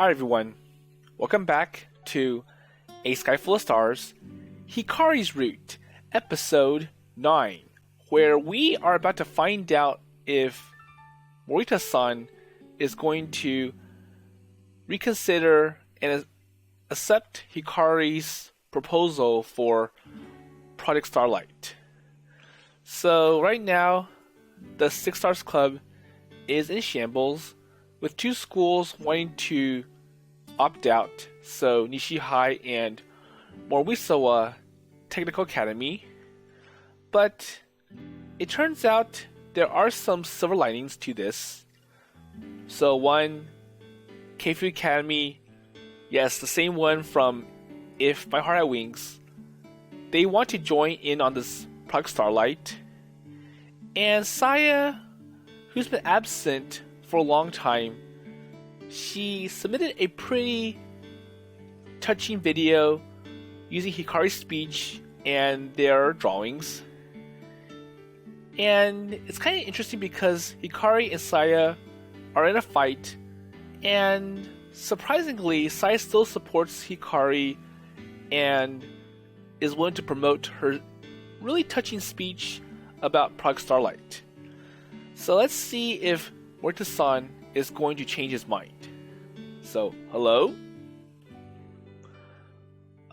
Hi everyone, welcome back to A Sky Full of Stars, Hikari's Route, episode 9, where we are about to find out if Morita-san is going to reconsider and accept Hikari's proposal for Project Starlight. So right now, the Six Stars Club is in shambles, with two schools wanting to opt out, so Nishi High and Morita Technical Academy. But it turns out there are some silver linings to this. So one, Keifu Academy, yes, the same one from If My Heart Had Wings, they want to join in on this Project Starlight. And Saya, who's been absent for a long time, she submitted a pretty touching video using Hikari's speech and their drawings. And it's kind of interesting because Hikari and Saya are in a fight, and surprisingly, Saya still supports Hikari and is willing to promote her really touching speech about Project Starlight. So let's see if Morita-san is going to change his mind. So, hello?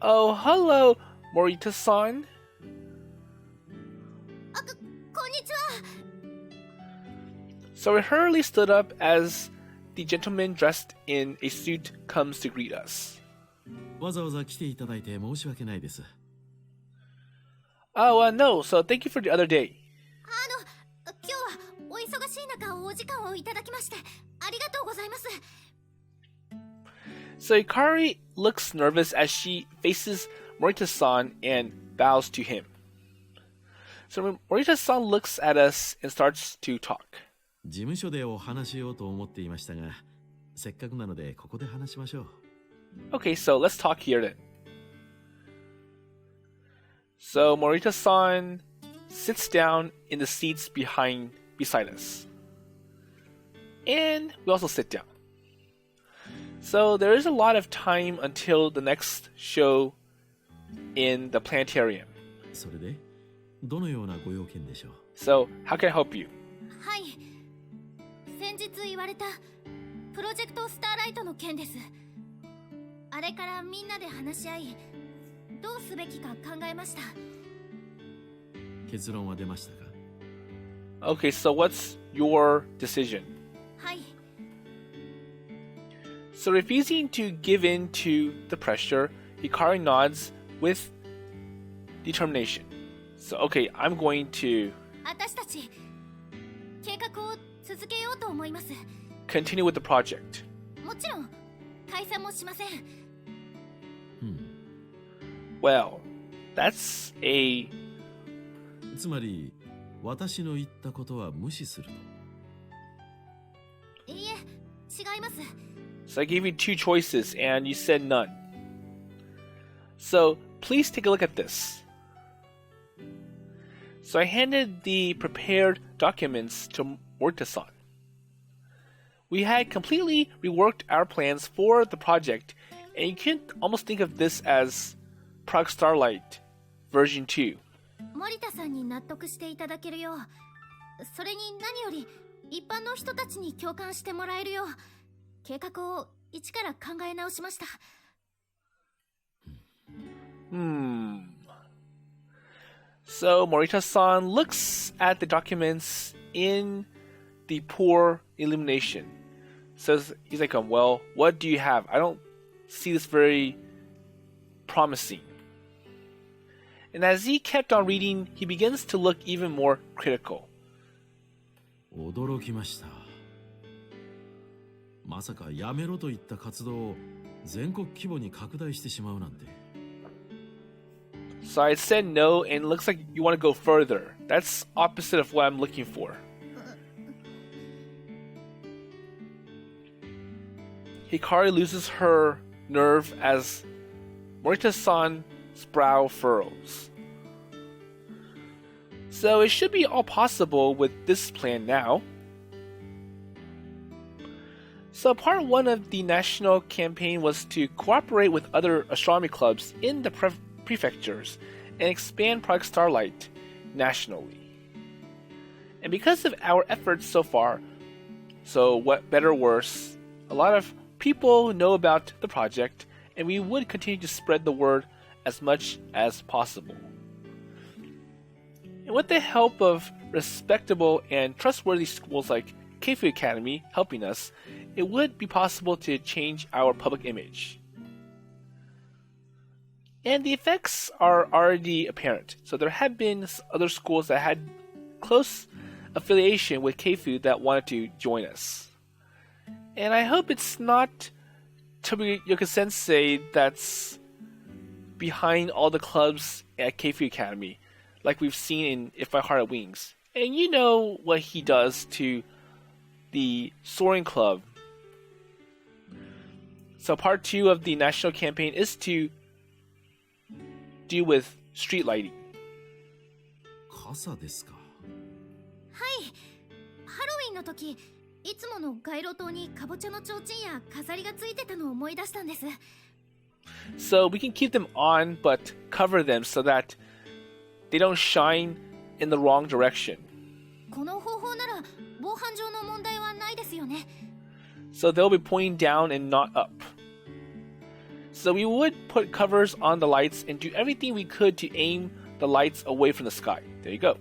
Oh, hello, Morita-san. Konnichiwa. So he hurriedly stood up as the gentleman dressed in a suit comes to greet us. わざわざ来ていただいて申し訳ないです。 Oh, no, so thank you for the other day. 今日はお忙しい中お時間をいただきましてありがとうございます。 So Hikari looks nervous as she faces Morita-san and bows to him. So Morita-san looks at us and starts to talk. 事務所でお話しようと思っていましたが、せっかくなのでここで話しましょう。 Okay, so let's talk here then. So Morita-san sits down in the seats beside us. And we also sit down. So there is a lot of time until the next show in the planetarium. それでどのようなご用件でしょう。 So how can I help you? はい。先日言われたプロジェクトスターライトの件です。あれからみんなで話し合い、どうすべきか考えました。結論は出ましたか。 Okay, so what's your decision? はい。 So refusing to give in to the pressure, Hikari nods with determination. So okay, I'm going to 私たち計画を続けようと思います。 continue with the project. もちろん解散もしません。 Well, that's a つまり私の言ったことは無視すると。いいえ、違います。 So I gave you two choices and you said none. So please take a look at this. So I handed the prepared documents to Morita-san. We had completely reworked our plans for the project, and you can almost think of this as Project Starlight version 2. 森田さんに納得していただけるよう、それに何より一般の人たちに共感してもらえるよう、計画を一から考え直しました。 So Morita-san looks at the documents in the poor illumination. Says he's like, well, what do you have? I don't see this very promising. And as he kept on reading, he begins to look even more critical. 驚きました。まさかやめろといった活動を全国規模に拡大してしまうなんて。 So I said no, and it looks like you want to go further. That's opposite of what I'm looking for. Hikari loses her nerve as Morita-san's brow furrows. So it should be all possible with this plan now. So part one of the national campaign was to cooperate with other astronomy clubs in the prefectures and expand Project Starlight nationally. And because of our efforts so far, so what better or worse, a lot of people know about the project, and we would continue to spread the word as much as possible. And with the help of respectable and trustworthy schools like Keifu Academy helping us, it would be possible to change our public image. And the effects are already apparent. So there have been other schools that had close affiliation with Keifu that wanted to join us. And I hope it's not Tomoyuki Sensei that's behind all the clubs at Keifu Academy, like we've seen in If My Heart Had Wings. And you know what he does to the Soaring Club. So part 2 of the national campaign is to deal with street lighting. 傘ですか。はい、ハロウィンの時いつもの街路灯にかぼちゃの提灯や飾りがついてたのを思い出したんです。 So we can keep them on but cover them so that they don't shine in the wrong direction. この方法なら防犯上の問題はないですよね。 So they'll be pointing down and not up. So we would put covers on the lights and do everything we could to aim the lights away from the sky. There you go.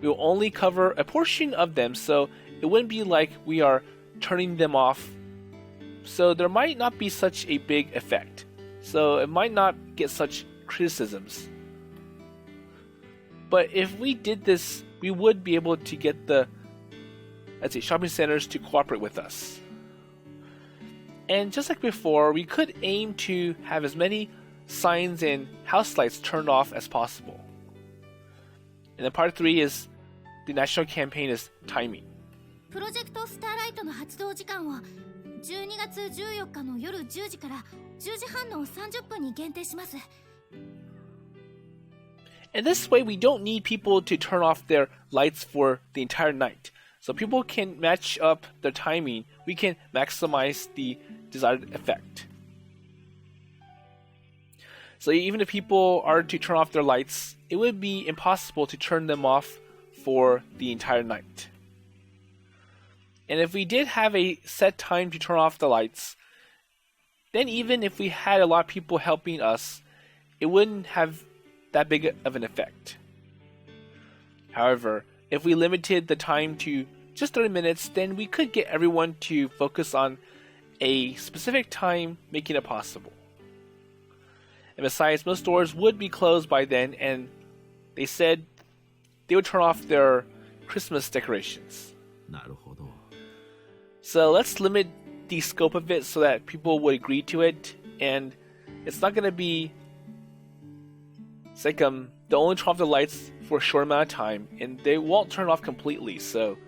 We will only cover a portion of them so it wouldn't be like we are turning them off. So there might not be such a big effect. So it might not get such criticisms. But if we did this, we would be able to get the, let's say, shopping centers to cooperate with us. And just like before, we could aim to have as many signs and house lights turned off as possible. And then part 3 is the national campaign is timing. プロジェクトスターライトの発動時間を12月14日の夜10時から10時半の30分に限定します。 And this way, we don't need people to turn off their lights for the entire night. So people can match up their timing. We can maximize the desired effect. So even if people are to turn off their lights, it would be impossible to turn them off for the entire night. And if we did have a set time to turn off the lights, then even if we had a lot of people helping us, it wouldn't have that big of an effect. However, if we limited the time to just 30 minutes, then we could get everyone to focus on a specific time, making it possible. And besides, most stores would be closed by then, and they said they would turn off their Christmas decorations. なるほど。 So let's limit the scope of it so that people would agree to it, and it's not going to be, it's like they'll only turn off the lights for a short amount of time, and they won't turn off completely, so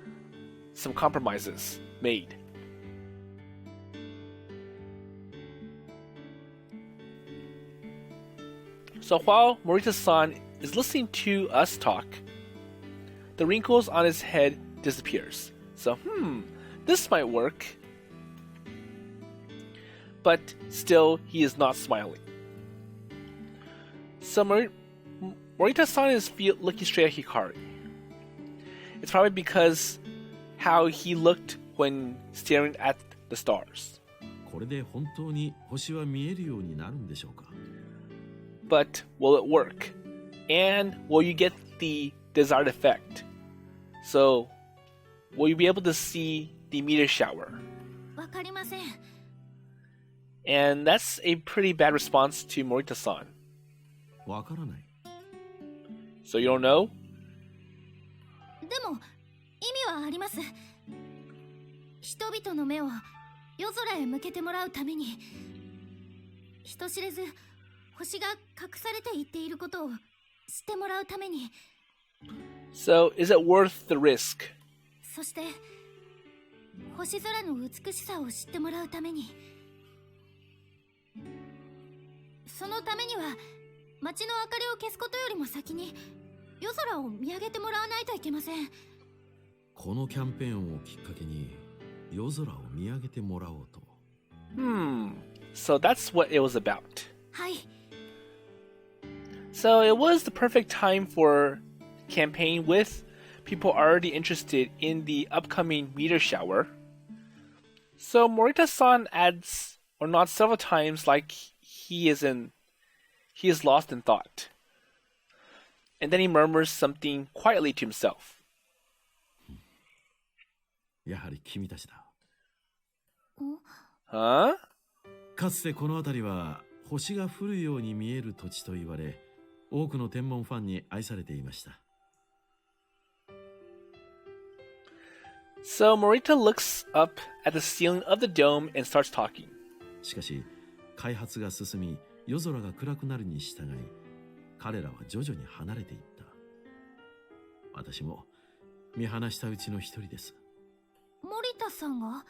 some compromises made. So while Morita-san is listening to us talk, the wrinkles on his head disappears. So, this might work. But still, he is not smiling. So Morita-san is looking straight at Hikari. It's probably because how he looked when staring at the stars. これで本当に星は見えるようになるんでしょうか。 But will it work? And will you get the desired effect? So, will you be able to see the meteor shower? わかりません。 And that's a pretty bad response to Morita-san. わからない。 So you don't know? でも意味はあります。人々の目を夜空へ向けてもらうために、人知れず星が隠されていっていることを知ってもらうために。 So is it worth the risk? そして星空の美しさを知ってもらうために。そのためには街の明かりを消すことよりも先に夜空を見上げてもらわないといけません。このキャンペーンをきっかけに夜空を見上げてもらおうと。So that's what it was about. はい。 So it was the perfect time for campaign with people already interested in the upcoming meteor shower. So Morita-san adds or nods several times like he is lost in thought. And then he murmurs something quietly to himself. やはり君たちだ。Huh? かつてこの辺りは星が降るように見える土地と言われ、多くの天文ファンに愛されていました。So Morita looks up at the ceiling of the dome and starts talking. しかし、開発が進み、夜空が暗くなるに従い、彼らは徐々に離れていった。私も見放したうちの一人です。森田さんが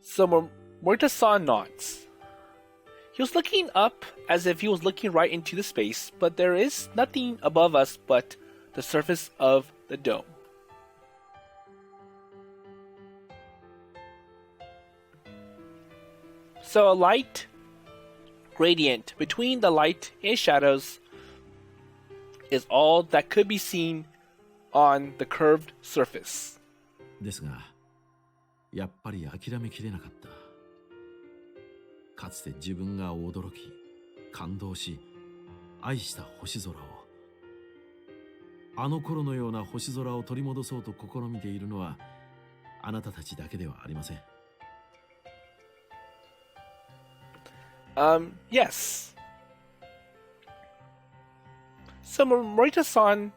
So Morita-san nods. He was looking up as if he was looking right into the space, but there is nothing above us but the surface of the dome. So a light gradient between the light and shadows is all that could be seen on the curved surface. ですが、やっぱり諦めきれなかった。かつて自分が驚き、感動し、愛した星空を、あの頃のような星空を取り戻そうと試みているのは、あなたたちだけではありません。Yes. So Morita-san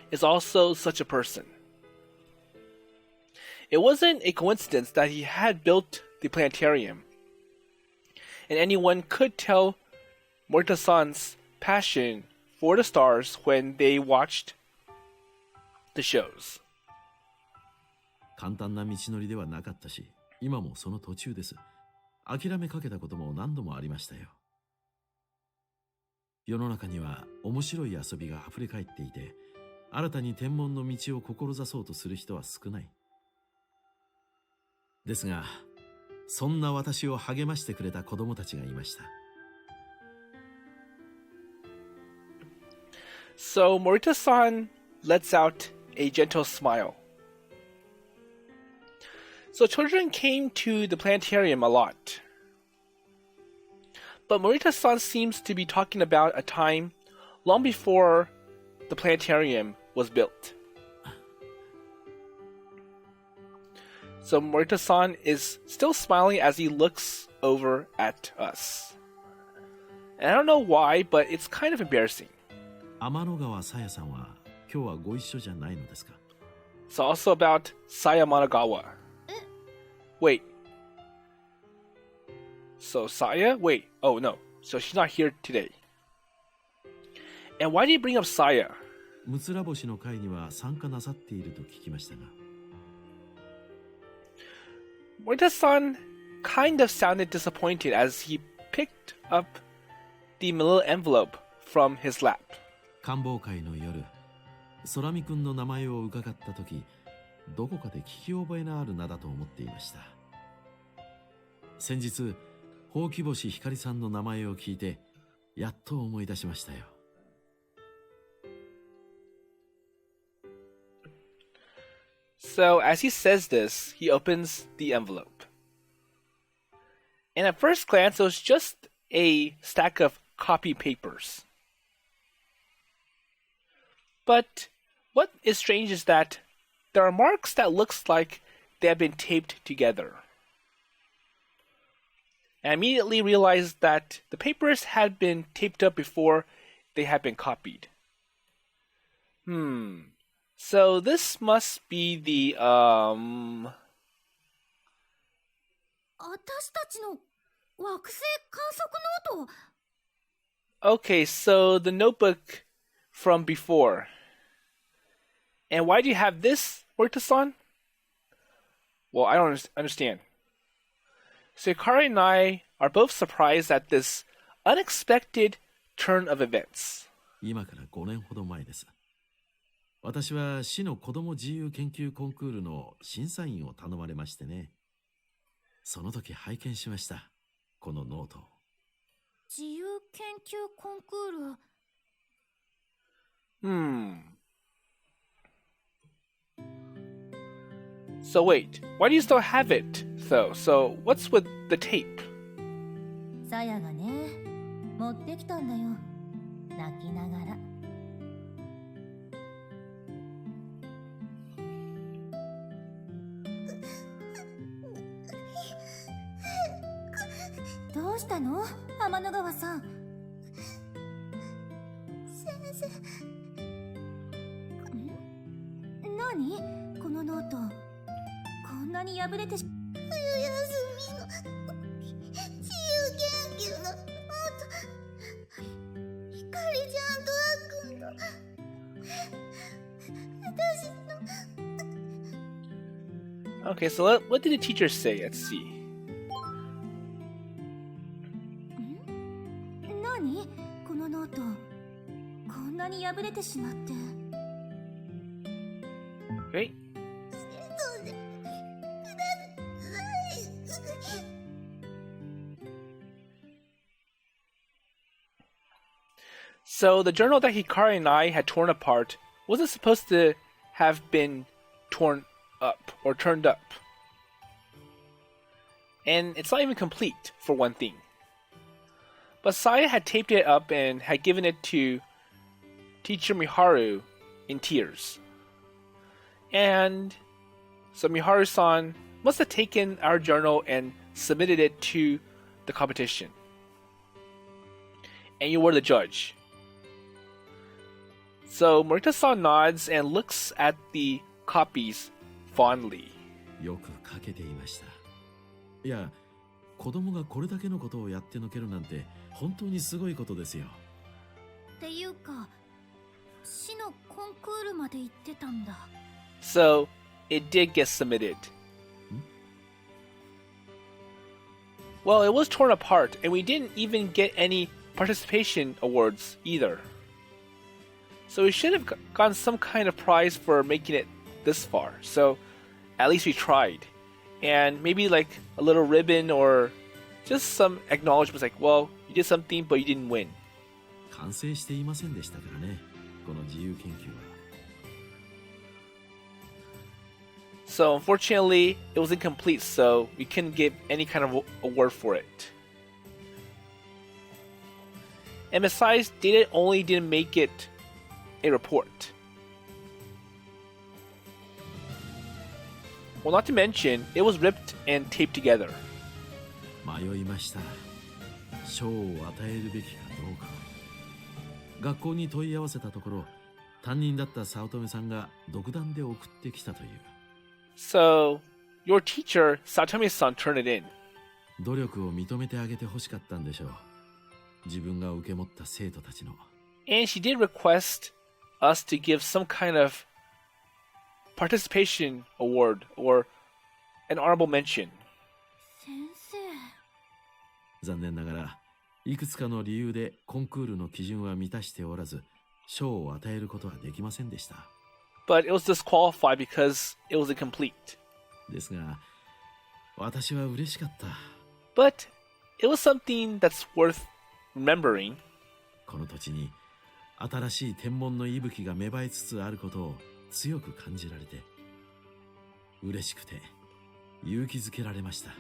is also such a person. It wasn't a coincidence that he had built the planetarium, and anyone could tell Morita-san's passion for the stars when they watched the shows. 簡単な道のりではなかったし、今もその途中です。諦めかけたことも何度もありましたよ。世の中には面白い遊びが溢れ返っていて、新たに天文の道を志そうとする人は少ない。ですが、そんな私を励ましてくれた子供たちがいました。So Morita-san lets out a gentle smile. So children came to the planetarium a lot. But Morita-san seems to be talking about a time long before the planetarium was built. So Morita-san is still smiling as he looks over at us. And I don't know why, but it's kind of embarrassing. 天の川さやさんは今日はご一緒じゃないのですか？ It's also about Saya Managawa. Wait. So Saya? Wait. Oh no. So she's not here today. And why did you bring up Saya? むつら星の会には参加なさっていると聞きましたが。Morita-san kind of sounded disappointed as he picked up the manila envelope from his lap. 官房会の夜、空見くんの名前を伺ったとき、どこかで聞き覚えのある名だと思っていました。先日、ほうき星ひかりさんの名前を聞いて、やっと思い出しましたよ。So as he says this, he opens the envelope. And at first glance, it was just a stack of copy papers. But what is strange is that there are marks that looks like they have been taped together. And I immediately realized that the papers had been taped up before they had been copied. So this must be the 私たちの惑星観測ノート Okay, so the notebook from before. And why do you have this, Morita-san? Well, I don't understand. So Hikari and I are both surprised at this unexpected turn of events. 今から5年ほど前です。私は市の子ども自由研究コンクールの審査員を頼まれましてね。その時拝見しました、このノートを。自由研究コンクール。So wait, why do you still have it, though? So what's with the tape? さやがね、持ってきたんだよ。泣きながら。どうしたの、天の川さん。先生。何このノート。こんなに破れてし。冬休みの自由研究のノート。ひかりちゃんとあっくんと私の。 Okay, so what did the teacher say? Let's see. 何このノート。こんなに破れてしまって。Okay. So the journal that Hikari and I had torn apart wasn't supposed to have been torn up or turned up. And it's not even complete, for one thing. But Saya had taped it up and had given it to teacher Miharu in tears. And so Miharu-san must have taken our journal and submitted it to the competition. And you were the judge. So Morita-san nods and looks at the copies fondly. よく書けていました。いや、子供がこれだけのことをやってのけるなんて本当にすごいことですよ。っていうか、市のコンクールまで行ってたんだ。So it did get submitted. Well, it was torn apart, and we didn't even get any participation awards either. So we should have gotten some kind of prize for making it this far. So at least we tried. And maybe like a little ribbon or just some acknowledgement like, well, you did something, but you didn't win. 完成していませんでしたからね、この自由研究は。So unfortunately, it was incomplete, so we couldn't give any kind of award for it. And besides, data only didn't make it a report. Well, not to mention, it was ripped and taped together. 迷いました。賞を与えるべきかどうか。学校に問い合わせたところ、担任だった早乙女さんが独断で送ってきたという。So, your teacher, Satome-san, turned it in. 努力を認めてあげてほしかったんでしょう。自分が受け持った生徒たちの。And she did request us to give some kind of participation award or an honorable mention. 先生。残念ながら、いくつかの理由でコンクールの基準は満たしておらず、賞を与えることはできませんでした。But it was disqualified because it was incomplete. ですが、私は嬉しかった。But it was something that's worth remembering. この土地に新しい天文の息吹が芽生えつつあることを強く感じられて、嬉しくて勇気づけられました。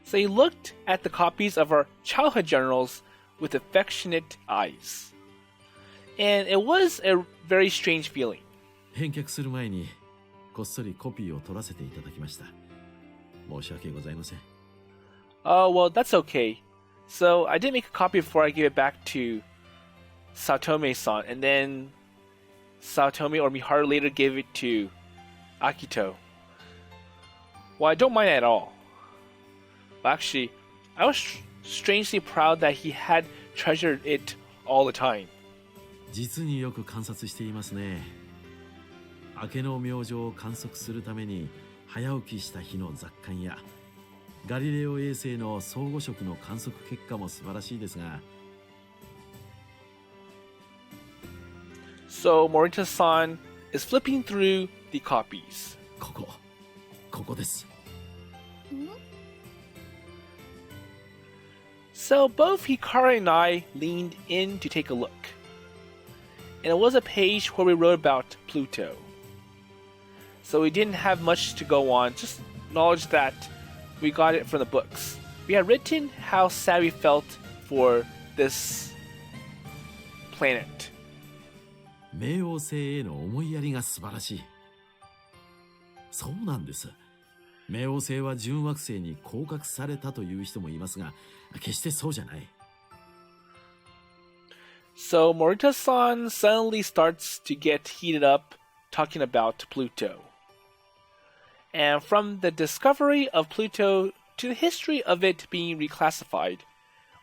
So he looked at the copies of our childhood journals with affectionate eyes. And it was a very strange feeling. 返却する前にこっそりコピーを取らせていただきました。申し訳ございません。Oh, well, that's okay. So I did make a copy before I gave it back to Satome-san, and then Satome or Miharu later gave it to Akito. Well, I don't mind at all. But actually, I was strangely proud that he had treasured it all the time. 実によく観察していますね。明けの明星を観測するために早起きした日の雑感やガリレオ衛星の相互色の観測結果も素晴らしいですが。So Morita-san is flipping through the copies. ここです。So both Hikari and I leaned in to take a look. And it was a page where we wrote about Pluto. So we didn't have much to go on, just knowledge that we got it from the books. We had written how sad we felt for this planet. 冥王星への思いやりが素晴らしい。そうなんです。冥王星は準惑星に降格されたという人もいますが、決してそうじゃない。So Morita-san suddenly starts to get heated up talking about Pluto. And from the discovery of Pluto to the history of it being reclassified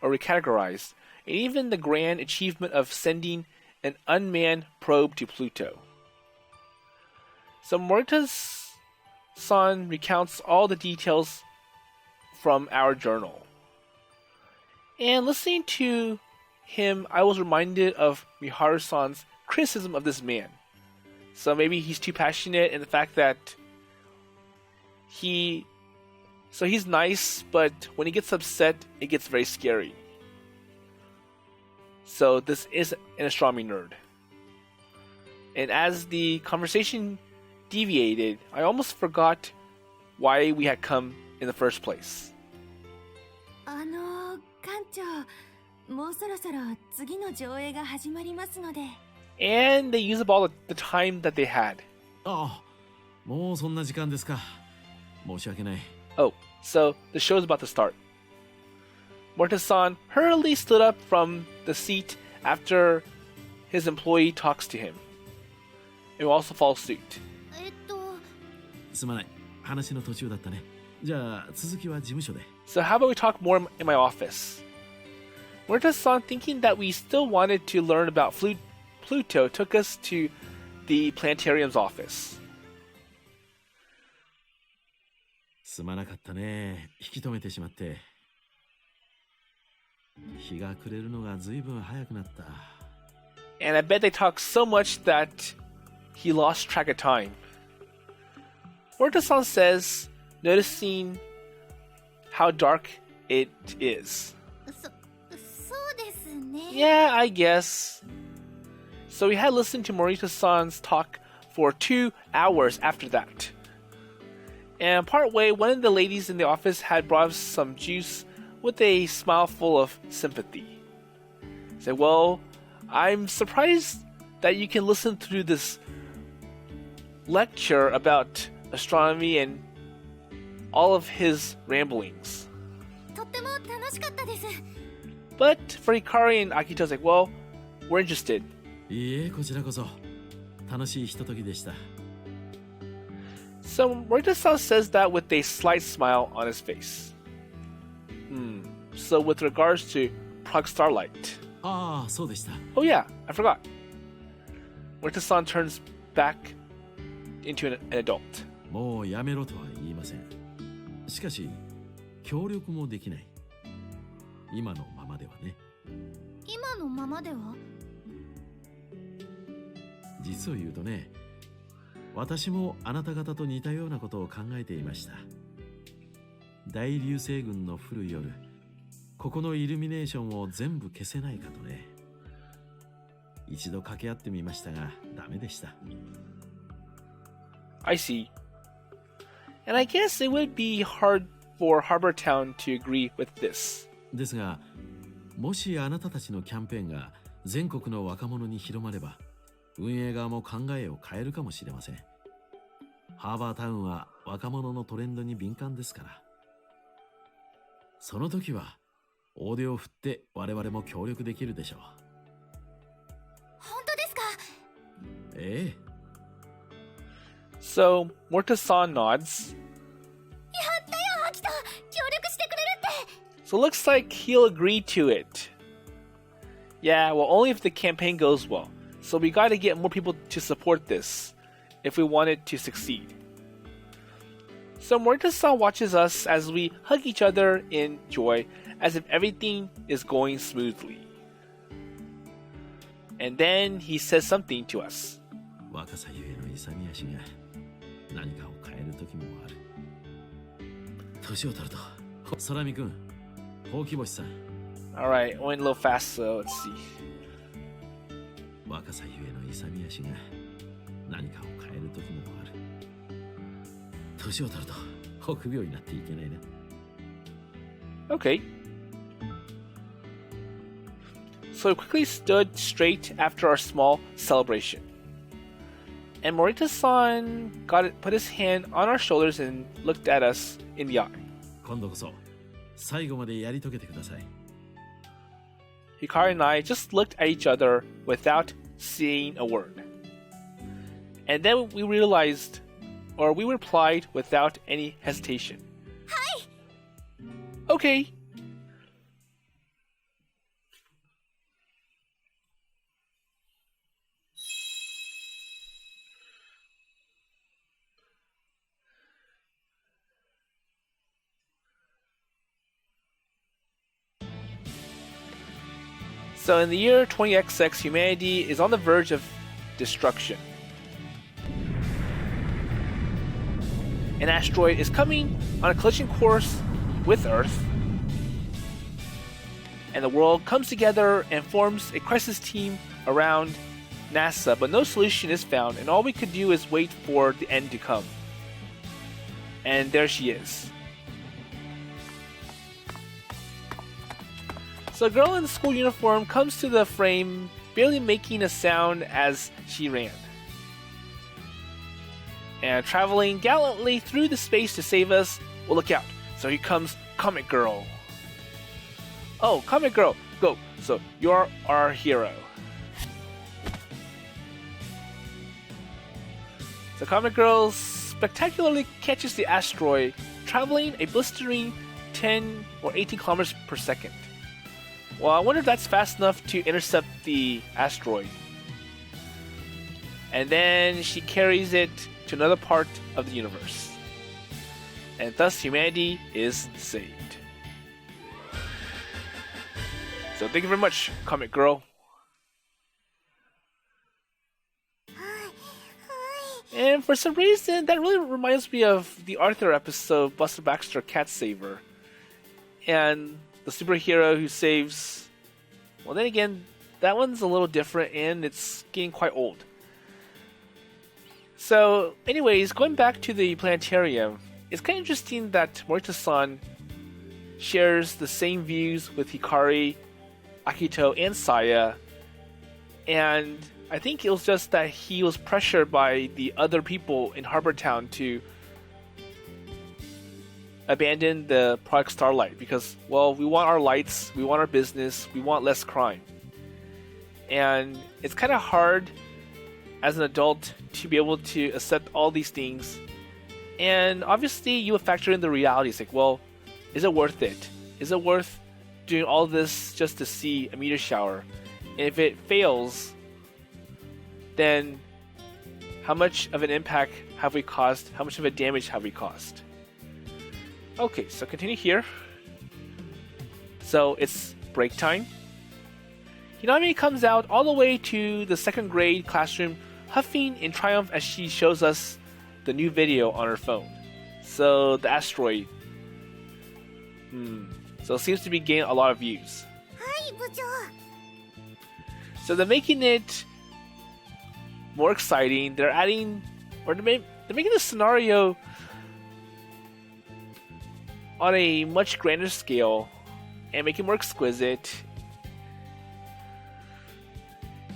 or recategorized, and even the grand achievement of sending an unmanned probe to Pluto. So Morita-san recounts all the details from our journal. And listening to him, I was reminded of Miharu-san's criticism of this man. So maybe he's too passionate, and the fact that he's nice, but when he gets upset, it gets very scary. So this is an astronomy nerd. And as the conversation deviated, I almost forgot why we had come in the first place. 館長、もうそろそろ次の上映が始まりますので。And they used up all the time that they had. ああ、もうそんな時間ですか。申し訳ない。Oh, so the show's about to start. Morita-san hurriedly stood up from the seat after his employee talks to him. And will also follow suit. すまない。話の途中だったね。じゃあ続きは事務所で。So how about we talk more in my office? Morita-san, thinking that we still wanted to learn about Pluto, took us to the planetarium's office. すまなかったね。引き止めてしまって。日が暮れるのがずいぶん早くなった。And I bet they talked so much that he lost track of time. Morita-san says, noticing how dark it is. そうですね。Yeah, I guess. So we had listened to Morita-san's talk for 2 hours after that. And partway, one of the ladies in the office had brought us some juice with a smile full of sympathy. Said, well, I'm surprised that you can listen through this lecture about astronomy and all of his ramblings. とっても楽しかったです。But for Hikari and Akito, it's like, well, we're interested. いいえ、こちらこそ。楽しいひとときでした。So Morita-san says that with a slight smile on his face. So with regards to Project Starlight. ああ、そうでした。Oh yeah, I forgot. Morita-san turns back into an adult. もうやめろとは言いません。しかし、協力もできない。今のままではね。今のままでは？実を言うとね、私もあなた方と似たようなことを考えていました。大流星群の降る夜、ここのイルミネーションを全部消せないかとね。一度掛け合ってみましたが、ダメでした。I see. And I guess it would be hard for Harbor Town to agree with this. ですが、もしあなたたちのキャンペーンが全国の若者に広まれば、運営側も考えを変えるかもしれません。ハーバータウンは若者のトレンドに敏感ですから。その時は大手を振って我々も協力できるでしょう。本当ですか？ええ。So Morita-san nods. やったよ、アキト。協力してくれるって。So it looks like he'll agree to it. Yeah, well, only if the campaign goes well. So we gotta get more people to support this if we want it to succeed. So Morita-san watches us as we hug each other in joy, as if everything is going smoothly. And then he says something to us. 若さゆえの勇み足が何かを変える時もある。年を取ると、空見くん、ほうき星さん。Alright, went a little fast, so let's see. 若さゆえの勇み足が何かを変える時もある。年を取ると臆病になっていけないな。Okay. So we quickly stood straight after our small celebration. And Morita-san put his hand on our shoulders and looked at us in the eye. 今度こそ最後までやり遂げてください。Hikari and I just looked at each other without saying a word. And then we realized, or we replied without any hesitation. Hi! Okay. So in the year 20XX, humanity is on the verge of destruction. An asteroid is coming on a collision course with Earth, and the world comes together and forms a crisis team around NASA, but no solution is found, and all we could do is wait for the end to come. And there she is. So a girl in the school uniform comes to the frame, barely making a sound as she ran. And traveling gallantly through the space to save us, well, look out. So here comes Comet Girl. Oh, Comet Girl, go. So you're our hero. So Comet Girl spectacularly catches the asteroid, traveling a blistering 10 or 18 kilometers per second. Well, I wonder if that's fast enough to intercept the asteroid. And then she carries it to another part of the universe. And thus humanity is saved. So thank you very much, Comet Girl. And for some reason, that really reminds me of the Arthur episode, Buster Baxter Cat Saver. And the superhero who saves... Well, then again, that one's a little different and it's getting quite old. So, anyways, going back to the planetarium, it's kind of interesting that Morita-san shares the same views with Hikari, Akito, and Saya. And I think it was just that he was pressured by the other people in Harbor Town to abandon the Project Starlight because, well, we want our lights, we want our business, we want less crime. And it's kind of hard as an adult to be able to accept all these things. And obviously you would factor in the reality. It's like, well, is it worth it? Is it worth doing all this just to see a meteor shower? And if it fails, then how much of an impact have we caused? How much of a damage have we caused? Okay, so continue here. So it's break time. Hinami comes out all the way to the second grade classroom, huffing in triumph as she shows us the new video on her phone. So the asteroid. So it seems to be gaining a lot of views. Hi, Bucho. So they're making it more exciting. They're adding, or they're making the scenario on a much grander scale and make it more exquisite.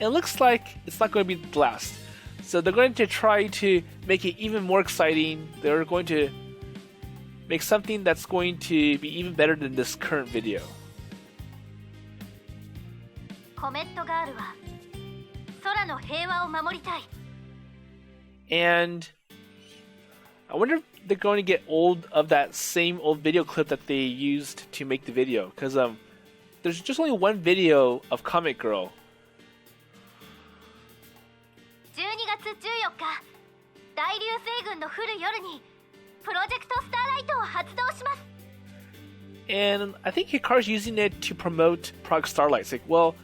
It looks like it's not going to be the last. So they're going to try to make it even more exciting. They're going to make something that's going to be even better than this current video. And I wonder if they're going to get old of that same old video clip that they used to make the video, because there's just only one video of Comet Girl. 12月14日、大流星群の降る夜にプロジェクトスターライトを発動します。 And I think Hikari's using it to promote Project Starlight. It's like, well,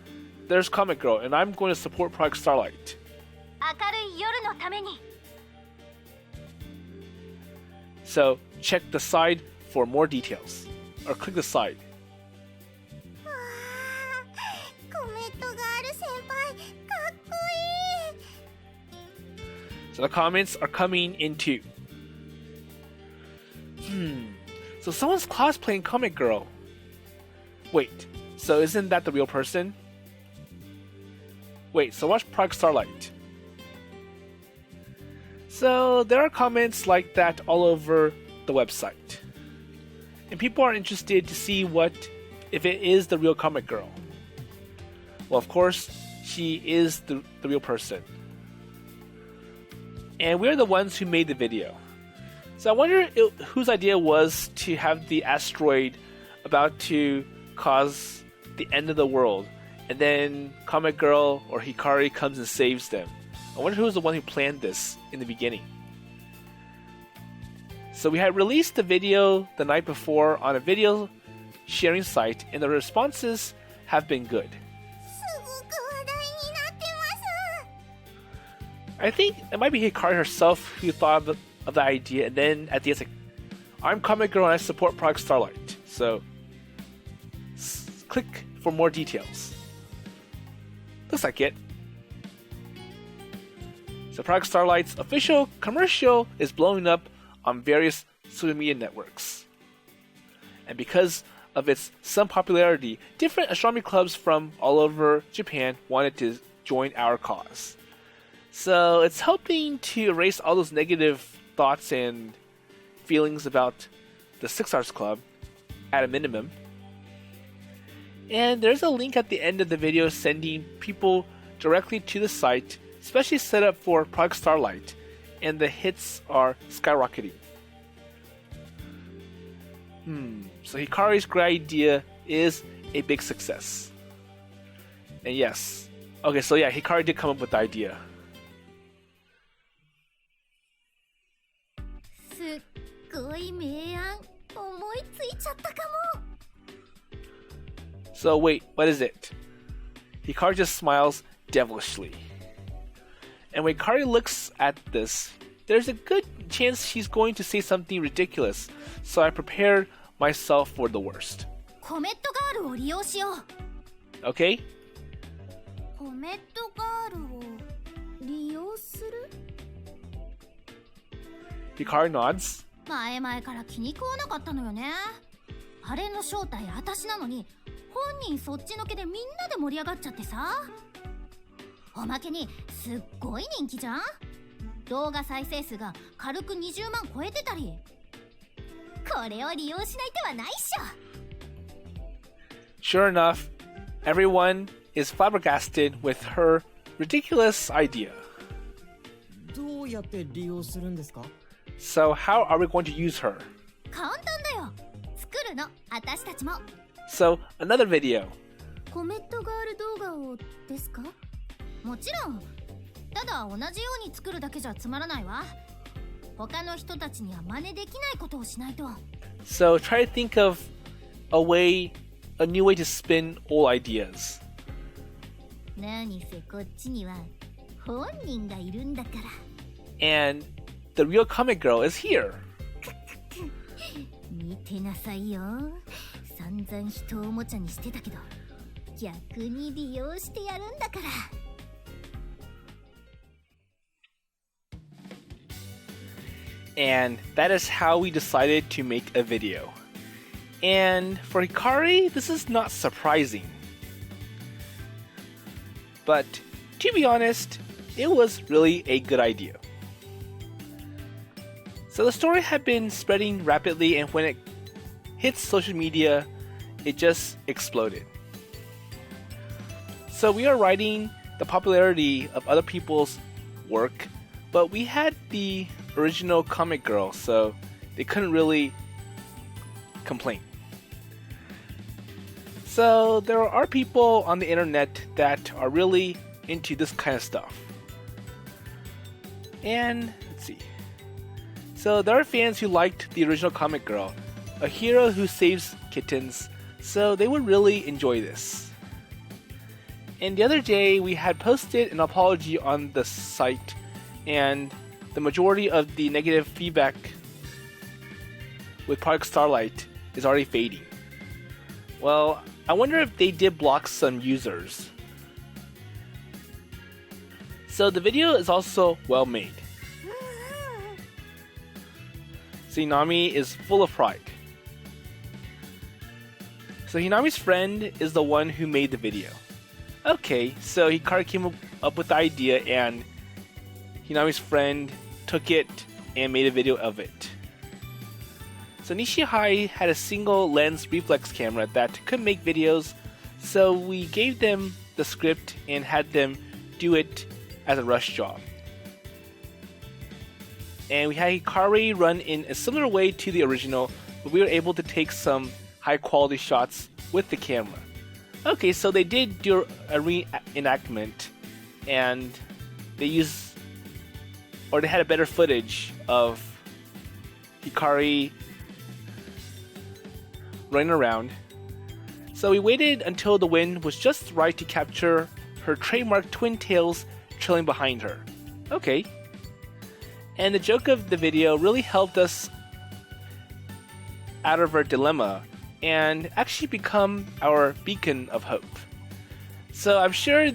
there's Comic Girl, and I'm going to support Project Starlight. 明るい夜のために。 So check the side for more details, or click the side. わあ、コメントがある先輩、かっこいい。 So the comments are coming in too. So someone's cosplaying Comic Girl. Wait, so isn't that the real person? Wait, so watch Project Starlight. So there are comments like that all over the website. And people are interested to see if it is the real Comic Girl. Well, of course, she is the real person. And we're the ones who made the video. So I wonder whose idea was to have the asteroid about to cause the end of the world, and then Comic Girl or Hikari comes and saves them. I wonder who was the one who planned this in the beginning. So we had released the video the night before on a video sharing site, and the responses have been good. I think it might be Hikari herself who thought of the idea, and then at the end it's like, I'm Comic Girl and I support Project Starlight. So click for more details. Looks like it. So Project Starlight's official commercial is blowing up on various social media networks. And because of its some popularity, different astronomy clubs from all over Japan wanted to join our cause. So it's helping to erase all those negative thoughts and feelings about the 6 Stars Club at a minimum. And there's a link at the end of the video sending people directly to the site, especially set up for Project Starlight, and the hits are skyrocketing. So Hikari's great idea is a big success. And yes, okay, so yeah, Hikari did come up with the idea. So wait, what is it? Hikari just smiles devilishly. And when Hikari looks at this, there's a good chance she's going to say something ridiculous, so I prepared myself for the worst. Okay? Hikari nods. 前々から気に食わなかったのよね。あれの正体私なのに、本人そっちのけでみんなで盛り上がっちゃってさ。おまけにすっごい人気じゃん。動画再生数が軽く20万超えてたり。これを利用しない手はないっしょ。 Sure enough, everyone is flabbergasted with her ridiculous idea. どうやって利用するんですか? So how are we going to use her? 簡単だよ。作るの、私たちも。 So another video. コメットガール動画をですか? もちろん。ただ同じように作るだけじゃつまらないわ。他の人たちには真似できないことをしないと。 So try to think of a new way to spin old ideas. 何せこっちには本人がいるんだから。 And the real Comic Girl is here. 見てなさいよ。散々人をおもちゃにしてたけど、逆に利用してやるんだから。And that is how we decided to make a video. And for Hikari, this is not surprising. But to be honest, it was really a good idea. So the story had been spreading rapidly, and when it hit social media, it just exploded. So we are writing the popularity of other people's work, but we had the original Comic Girl, so they couldn't really complain. So there are people on the internet that are really into this kind of stuff. And let's see. So there are fans who liked the original Comic Girl, a hero who saves kittens, so they would really enjoy this. And the other day, we had posted an apology on the site, and the majority of the negative feedback with Project Starlight is already fading. Well, I wonder if they did block some users. So the video is also well made. So Hinami is full of pride. So Hinami's friend is the one who made the video. Okay, so Hikari came up with the idea and Hinami's friend took it and made a video of it. So Nishihai had a single lens reflex camera that could make videos, so we gave them the script and had them do it as a rush job. And we had Hikari run in a similar way to the original, but we were able to take some high quality shots with the camera. Okay, so they did do a reenactment, and they had a better footage of Hikari running around. So we waited until the wind was just right to capture her trademark twin tails trailing behind her. Okay. And the joke of the video really helped us out of our dilemma and actually become our beacon of hope. So I'm sure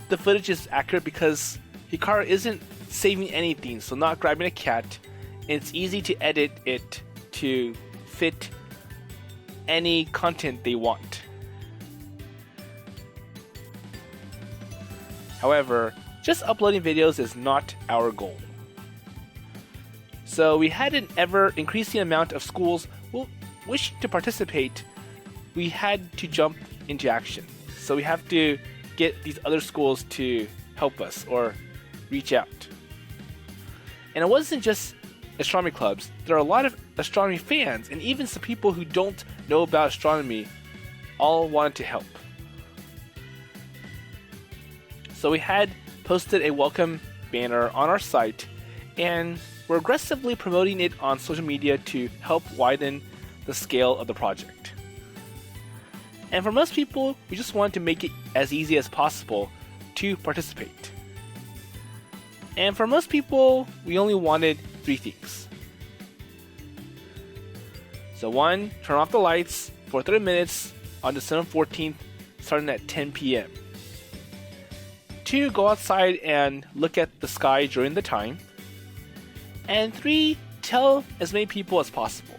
the footage is accurate because Hikari isn't saving anything, so not grabbing a cat, and it's easy to edit it to fit any content they want. However, just uploading videos is not our goal. So we had an ever-increasing amount of schools wishing to participate. We had to jump into action. So we have to get these other schools to help us or reach out. And it wasn't just astronomy clubs. There are a lot of astronomy fans and even some people who don't know about astronomy all wanted to help. So we had posted a welcome banner on our site and we're aggressively promoting it on social media to help widen the scale of the project. And for most people, we just wanted to make it as easy as possible to participate. And for most people, we only wanted 3 things. So 1, turn off the lights for 30 minutes on December 14th, starting at 10 p.m. 2, go outside and look at the sky during the time. And 3, tell as many people as possible.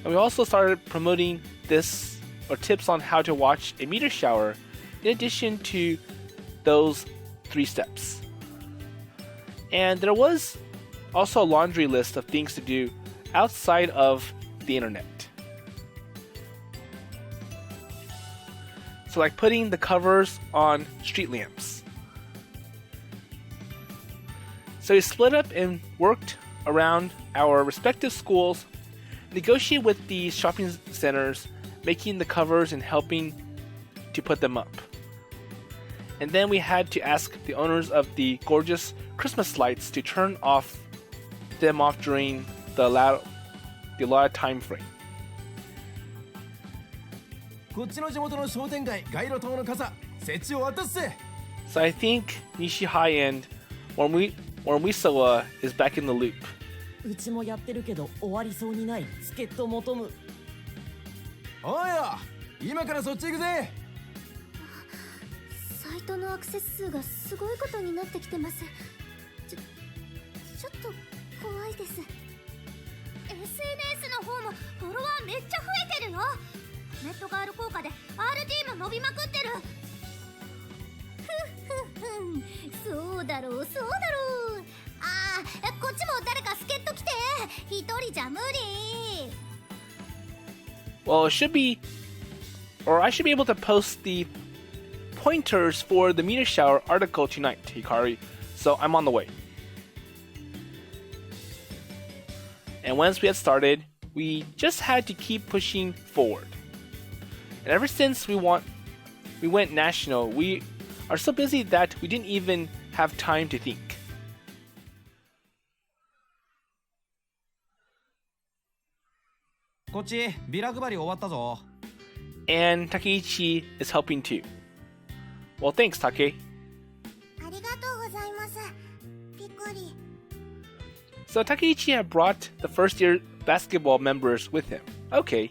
And we also started promoting this or tips on how to watch a meteor shower in addition to those 3 steps. And there was also a laundry list of things to do outside of the internet. So like putting the covers on street lamps. So we split up and worked around our respective schools, negotiate with the shopping centers, making the covers and helping to put them up. And then we had to ask the owners of the gorgeous Christmas lights to turn them off during the allotted time frame. こっちの地元の商店街街路灯の傘設置を渡すぜ So I think Nishihai and Mormisawa is back in the loop. うちもやってるけど終わりそうにない助っ人求むおいよ今からそっち行くぜサイトのアクセス数がすごいことになってきてます。ちょっと怖いです。SNS の方もフォロワーめっちゃ増えてるよ。ネットガール効果で RT も伸びまくってる。そうだろうそうだろう。ああ、こっちも誰か助っ人来て。一人じゃ無理。Well, it should be, or I should be able to post the pointers for the meteor shower article tonight, Hikari. So I'm on the way. And once we had started, we just had to keep pushing forward. And ever since we went national, we are so busy that we didn't even have time to think. こっちビラ配り終わったぞ And Takeichi is helping too. Well, thanks, Take. ありがとうございます、ピコリ。 So Takeichi had brought the first-year basketball members with him. Okay.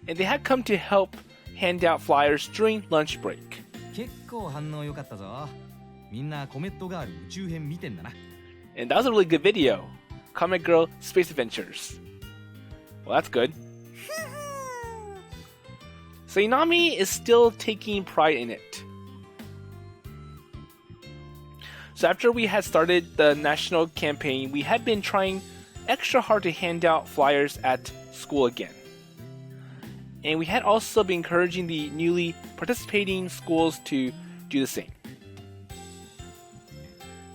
And they had come to help hand out flyers during lunch break. 結構反応良かったぞ。みんなコメットガール宇宙編見てんだな。 And that was a really good video. Comet Girl Space Adventures. Well, that's good. So Inami is still taking pride in it. So after we had started the national campaign, we had been trying extra hard to hand out flyers at school again. And we had also been encouraging the newly participating schools to do the same.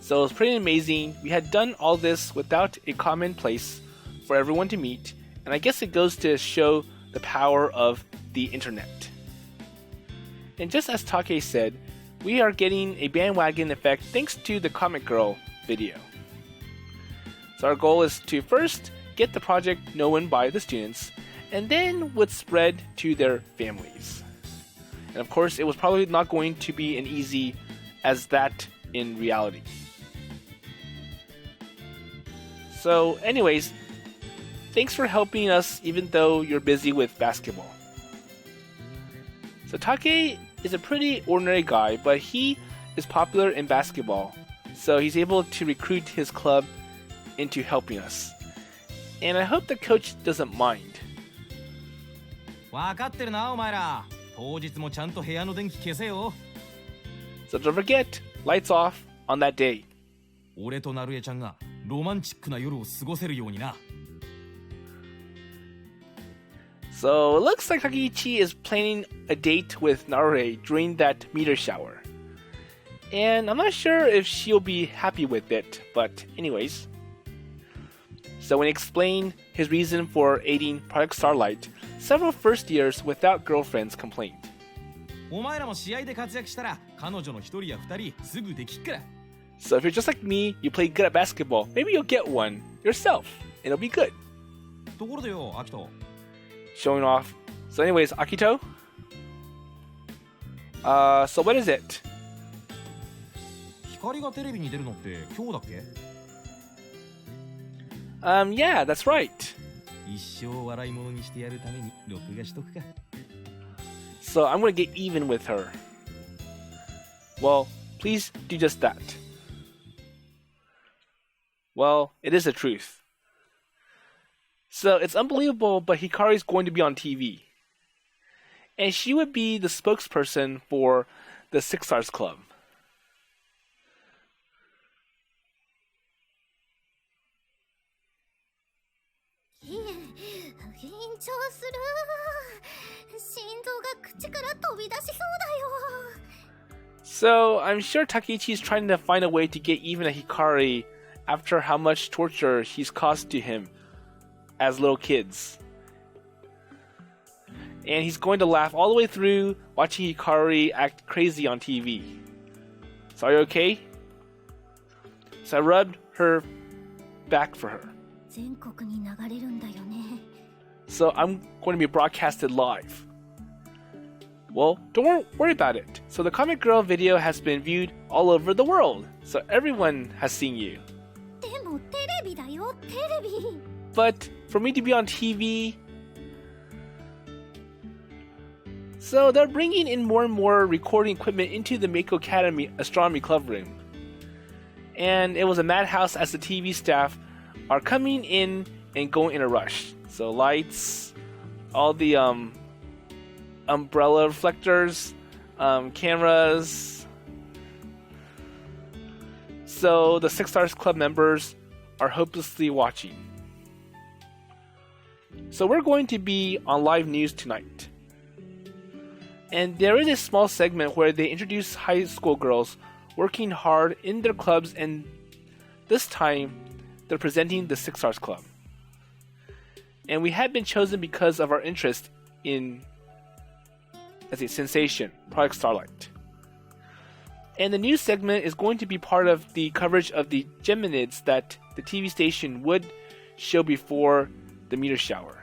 So it was pretty amazing. We had done all this without a common place for everyone to meet, and I guess it goes to show the power of the internet. And just as Take said, we are getting a bandwagon effect thanks to the Comic Girl video. So our goal is to first get the project known by the students, and then would spread to their families. And of course, it was probably not going to be as easy as that in reality. So anyways, thanks for helping us even though you're busy with basketball. So Take is a pretty ordinary guy, but he is popular in basketball, so he's able to recruit his club into helping us. And I hope the coach doesn't mind. わかってるなお前ら。当日もちゃんと部屋の電気消せよ。 So don't forget, lights off on that day. 俺となるえちゃんがロマンチックな夜を過ごせるようにな。 So it looks like Takeichi is planning a date with Narue during that meteor shower. And I'm not sure if she'll be happy with it, but anyways. So when he explained his reason for aiding Project Starlight, several first years without girlfriends complained. お前らも試合で活躍したら彼女の一人や二人すぐできっから。 So if you're just like me, you play good at basketball, maybe you'll get one yourself, and it'll be good. ところでよ、アキト。 Showing off. So anyways, Akito? So what is it? 光がテレビに出るのって今日だっけ？ Yeah, that's right. 一生笑い物にしてやるために録画しとくか。 So I'm gonna get even with her. Well, please do just that. Well, it is the truth. So it's unbelievable, but Hikari's going to be on TV. And she would be the spokesperson for the Six Stars Club. So I'm sure Takeichi's trying to find a way to get even at Hikari after how much torture he's caused to him as little kids. And he's going to laugh all the way through watching Hikari act crazy on TV. So are you okay? So I rubbed her back for her. So I'm going to be broadcasted live. Well, don't worry about it. So the Comic Girl video has been viewed all over the world. So everyone has seen you. But for me to be on TV... So they're bringing in more and more recording equipment into the Mako Academy Astronomy Club room. And it was a madhouse as the TV staff are coming in and going in a rush. So lights, all the umbrella reflectors, cameras. So the Six Stars Club members are hopelessly watching. So we're going to be on live news tonight. And there is a small segment where they introduce high school girls working hard in their clubs, and this time they're presenting the Six Stars Club. And we had been chosen because of our interest in, as a sensation, Project Starlight. And the news segment is going to be part of the coverage of the Geminids that the TV station would show before the meteor shower.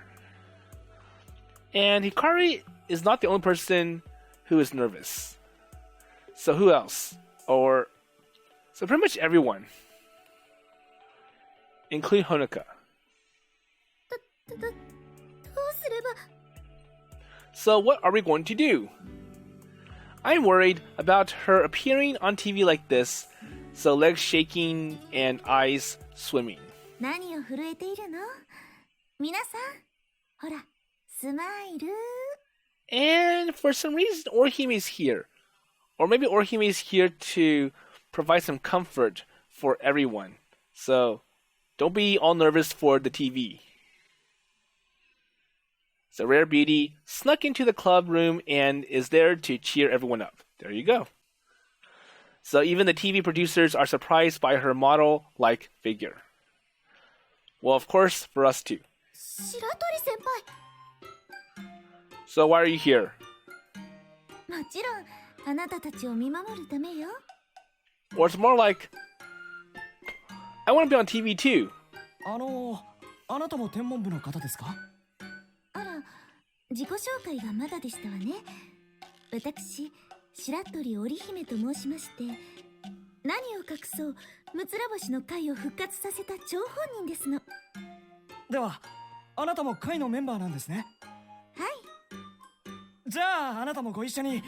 And Hikari is not the only person who is nervous. So who else? So pretty much everyone, including Honoka. どうすれば So what are we going to do? I'm worried about her appearing on TV like this, so legs shaking and eyes swimming. 何を震えているの皆さんほらスマイル And for some reason, Orihime's here. Or maybe Orihime's here to provide some comfort for everyone. So don't be all nervous for the TV. So Rare Beauty snuck into the club room and is there to cheer everyone up. There you go. So even the TV producers are surprised by her model-like figure. Well, of course, for us too. 白鳥先輩 So why are you here? もちろんあなたたちを見守るためよ Or it's more like, I want to be on TV too. あなたも天文部の方ですか？あら自己紹介がまだでしたわね私白鳥織姫と申しまして何を隠そうむつら星の会を復活させた張本人ですのではあなたも会のメンバーなんですね。はいじゃああなたもご一緒に。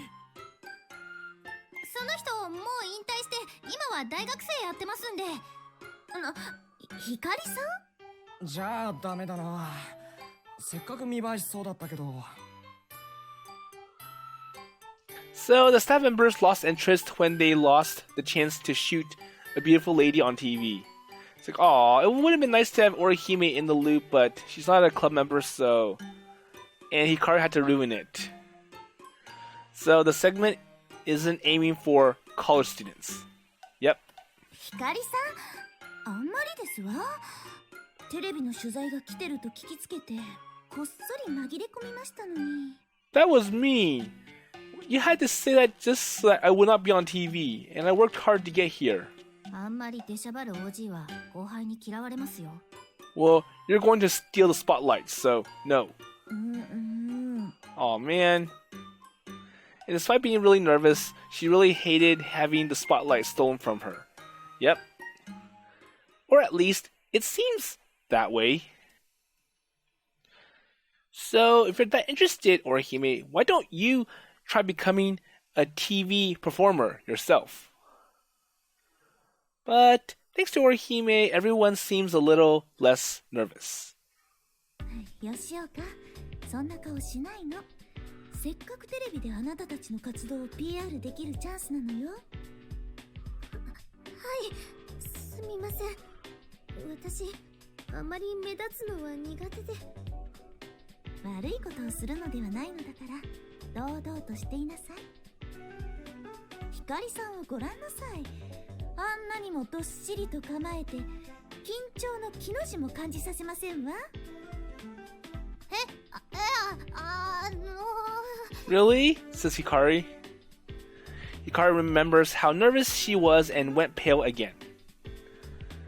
その人もう引退して今は大学生やってますんでひかりさんじゃあダメだな。せっかく見栄えしそうだったけど。So the staff members lost interest when they lost the chance to shoot a beautiful lady on TV. It's like, aw, it would have been nice to have Orihime in the loop, but she's not a club member, so... And Hikari had to ruin it. So the segment isn't aiming for college students. Yep. ひかりさんあんまりですわテレビの取材が来てると聞きつけてこっそり紛れ込みましたのに That was me! You had to say that just so that I would not be on TV, and I worked hard to get here. あんまり出しゃばる OG は後輩に嫌われますよ Well, you're going to steal the spotlight, so no. うんうん Aw, man. And despite being really nervous, she really hated having the spotlight stolen from her. Yep. Or at least, it seems that way. So, if you're that interested, Orihime, why don't you try becoming a TV performer yourself? But, thanks to Orihime, everyone seems a little less nervous. よしおかそんな顔しないのせっかくテレビであなたたちの活動を PR できるチャンスなのよはいすみません私あまり目立つのは苦手で悪いことをするのではないのだから堂々としていなさいひかりさんをごらんなさいあんなにもどっしりと構えて緊張の木の字も感じさせませんわReally? Says Hikari. Hikari remembers how nervous she was and went pale again.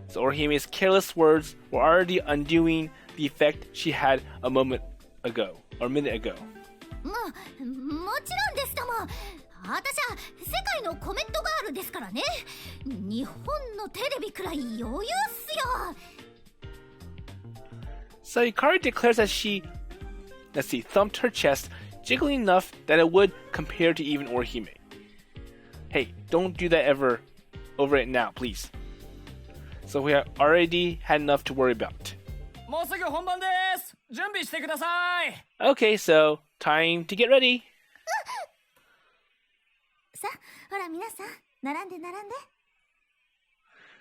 So Orihime's careless words were already undoing the effect she had a minute ago. もちろんですとも私は世界のコメントガールですからね日本のテレビくらい余裕っすよ So Hikari declares that she, thumped her chest, jiggling enough that it would compare to even Orihime. Hey, don't do that over it now, please. So we have already had enough to worry about. もうすぐ本番です。準備してください。 Okay, so time to get ready. さあほら皆さん並んで並んで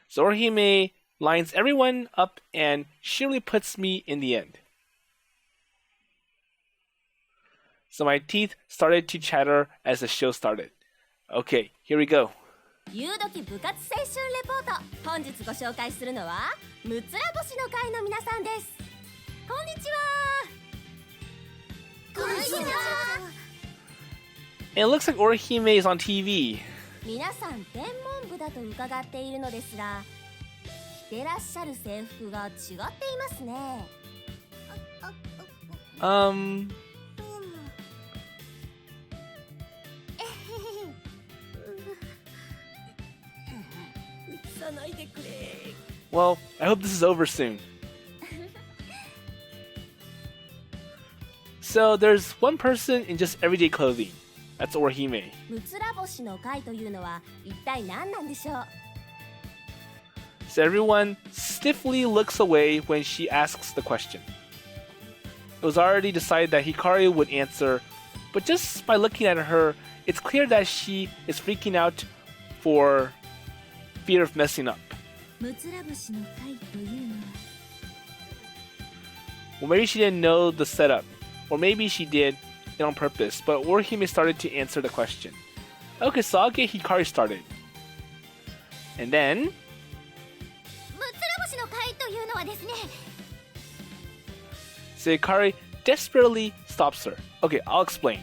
So Orihime lines everyone up and surely puts me in the end. So my teeth started to chatter as the show started. Okay, here we go. ゆうどき部活青春レポート本日ご紹介するのはむつら星の会の皆さんですこんにちはこんにちは And it looks like Orihime is on TV. 皆さん天文部だと伺っているのですが着てらっしゃる制服が違っていますねさないでくれ。 Well, I hope this is over soon. So there's one person in just everyday clothing. That's Orihime. むつら星の会というのは一体何なんでしょう。 So everyone stiffly looks away when she asks the question. It was already decided that Hikari would answer, but just by looking at her, it's clear that she is freaking out for fear of messing up. むつら星の会というのは Well, maybe she didn't know the setup, or maybe she did it on purpose, but Orihime started to answer the question. Okay, so I'll get Hikari started. And then... むつら星の会というのはですね So Hikari desperately stops her. Okay, I'll explain.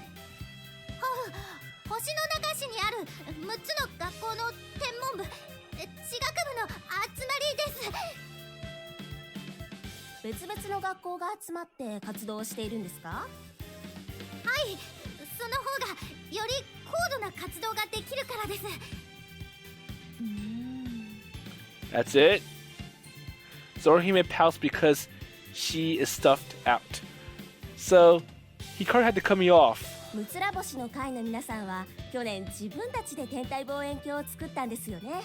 星の流しにある6つの学校の天文部地学部の集まりです。別々の学校が集まって活動しているんですか？はい、その方がより高度な活動ができるからです。That's it. Orihime pouts because she is stuffed out. So Hikari had to cut me off. むつら星の会の皆さんは去年自分たちで天体望遠鏡を作ったんですよね。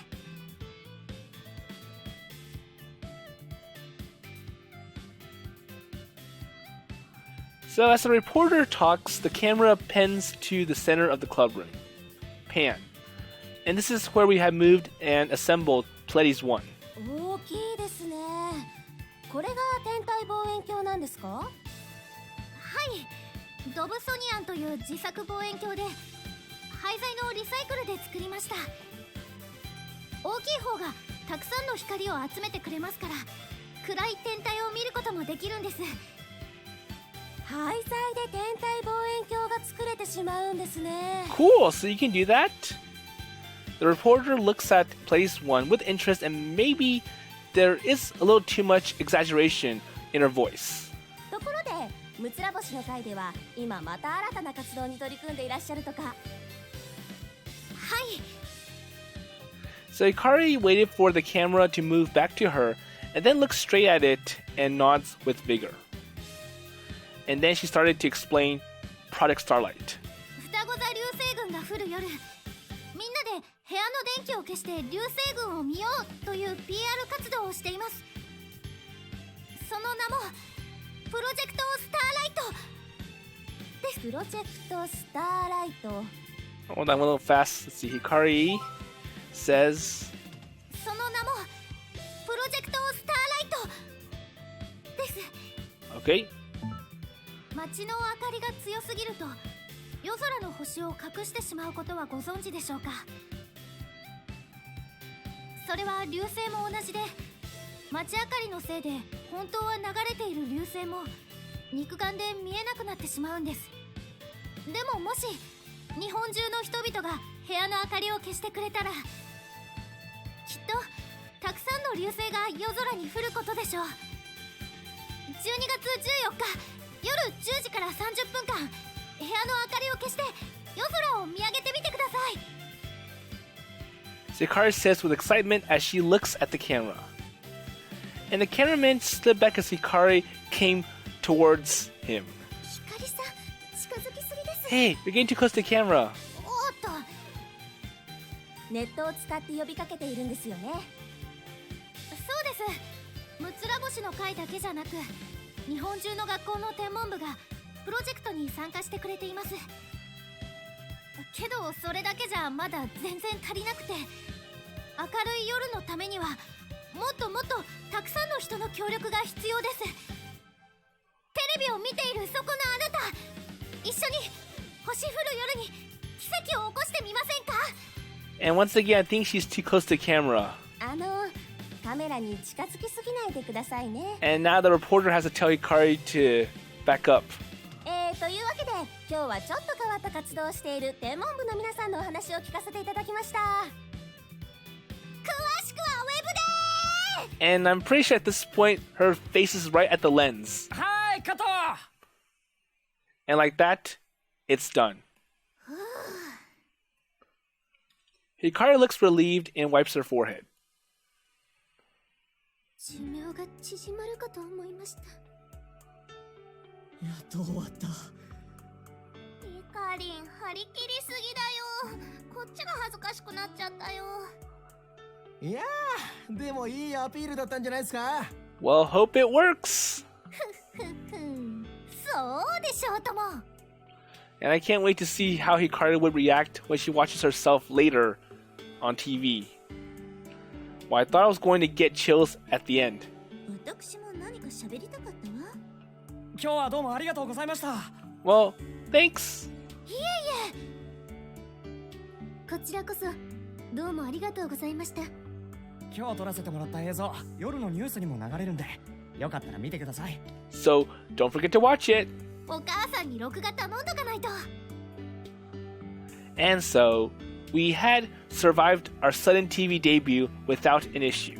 So as the reporter talks, the camera pans to the center of the club room. Pan. And this is where we have moved and assembled Pleiades 1. 大きいですね。これが天体望遠鏡なんですか？はい、ドブソニアンという自作望遠鏡で廃材のリサイクルで作りました。大きい方がたくさんの光を集めてくれますから、暗い天体を見ることもできるんです。廃材で天体望遠鏡が作れてしまうんですね。 Cool, so you can do that? The reporter looks at Pleiades 1 with interest, and maybe there is a little too much exaggeration in her voice. ところで、むつら星の会では今また新たな活動に取り組んでいらっしゃるとか。はい。 So Hikari waited for the camera to move back to her, and then looked straight at it and nods with vigor. And then she started to explain Project Starlight. 双子座流星群が降る夜、みんなで部屋の電気を消して流星群を見ようという PR 活動をしています。その名もプロジェクトスターライトです。プロジェクトスターライト。 Hold on, a little fast. Let's see. Hikari says... その名もプロジェクトスターライトです。 Okay. 街の明かりが強すぎると夜空の星を隠してしまうことはご存知でしょうか。それは流星も同じで、街明かりのせいで本当は流れている流星も肉眼で見えなくなってしまうんです。でももし日本中の人々が部屋の明かりを消してくれたら、きっとたくさんの流星が夜空に降ることでしょう。12月14日夜10時から30分間、部屋の明かりを消して夜空を見上げてみてください。 Hikari says with excitement as she looks at the camera. And the cameraman stood back as Hikari came towards him. 光さん、近づきすぎです。 Hey, you're getting too close to the camera. おーっと、ネットを使って呼びかけているんですよね。そうです。むつら星の会だけじゃなく、日本中の学校の天文部がプロジェクトに参加してくれています。けどそれだけじゃまだ全然足りなくて、明るい夜のためにはもっともっとたくさんの人の協力が必要です。テレビを見ているそこのあなた、一緒に星降る夜に奇跡を起こしてみませんか？ And once again, I think she's too close to the camera. カメラに近づきすぎないでくださいね。 And now the reporter has to tell Hikari to back up. というわけで今日はちょっと変わった活動をしている天文部の皆さんのお話を聞かせていただきました。詳しくはウェブで And I'm pretty sure at this point, her face is right at the lens. はい、カット。 And like that, it's done. Hikari looks relieved and wipes her forehead. 寿命が縮まるかと思いました。やっと終わった。ヒカリン張り切りすぎだよ。こっちが恥ずかしくなっちゃったよ。いやー、でもいいアピールだったんじゃないですか。 Well, hope it works. そうでしょうとも。 And I can't wait to see how Hikari would react when she watches herself later on TV. Well, I thought I was going to get chills at the end. 私も何か喋りたかったわ。今日はどうもありがとうございました。 Well, thanks. こちらこそどうもありがとうございました。今日撮らせてもらった映像、夜のニュースにも流れるんで、よかったら見てください。 So, don't forget to watch it. お母さんに録画頼んどかないと。 And so, we had survived our sudden TV debut without an issue.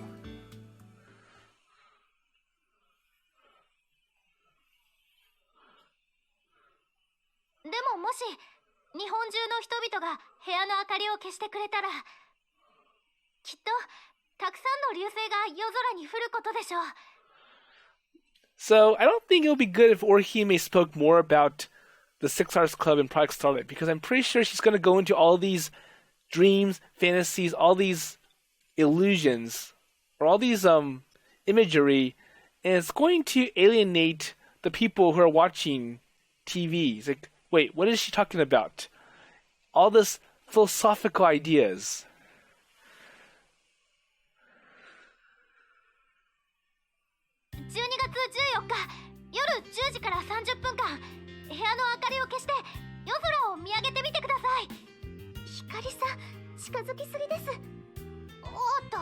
でももし日本中の人々が部屋の明かりを消してくれたら、きっとたくさんの流星が夜空に降ることでしょう。 So, I don't think it would be good if Orihime spoke more about the Six Stars Club and Project Starlight, because I'm pretty sure she's going to go into all these dreams, fantasies, all these illusions, or all these imagery, and it's going to alienate the people who are watching TV. It's like, wait, what is she talking about? All this philosophical ideas. 12月14日夜10時から30分間、部屋の明かりを消して夜空を見上げてみてください。光さん、近づきすぎです。おーっと。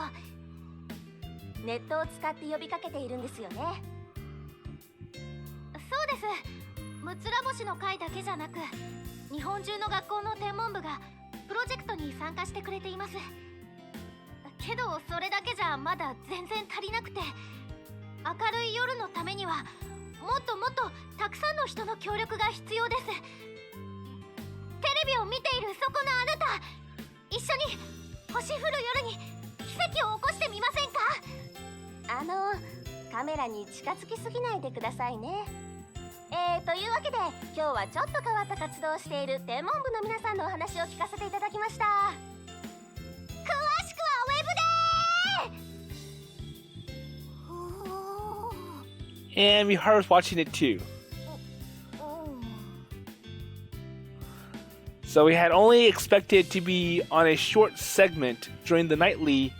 ネットを使って呼びかけているんですよね。そうです。むつら星の会だけじゃなく、日本中の学校の天文部がプロジェクトに参加してくれています。けどそれだけじゃまだ全然足りなくて、明るい夜のためにはもっともっとたくさんの人の協力が必要です。テレビを見ているそこのあなた、一緒に星降る夜に奇跡を起こしてみませんか？カメラに近づきすぎないでくださいね。というわけで今日はちょっと変わった活動をしている天文部の皆さんのお話を聞かせていただきました。詳しくはウェブでー。 And Miharu's watching it too. So we had only expected to be on a short segment during the nightly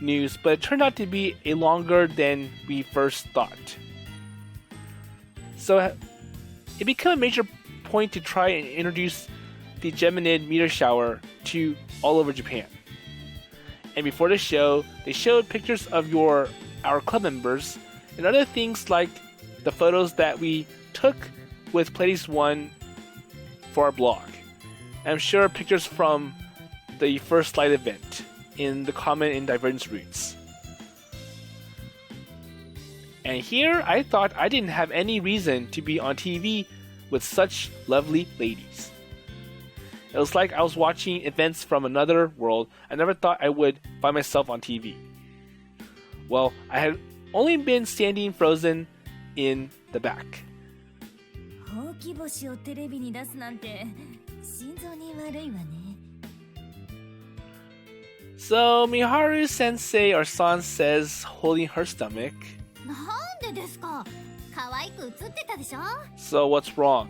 news, but it turned out to be a longer than we first thought. So it became a major point to try and introduce the Geminid meteor shower to all over Japan. And before the show, they showed pictures of our club members and other things like the photos that we took with Pleiades 1 for our blog. I'm sure pictures from the first light event in the Common and Divergence routes. And here I thought I didn't have any reason to be on TV with such lovely ladies. It was like I was watching events from another world. I never thought I would find myself on TV. Well, I had only been standing frozen in the back. ほうき星をテレビに出すなんて心臓に悪いわね。 So Miharu sensei or san says, holding her stomach. なんでですか？可愛く映ってたでしょ？ So what's wrong?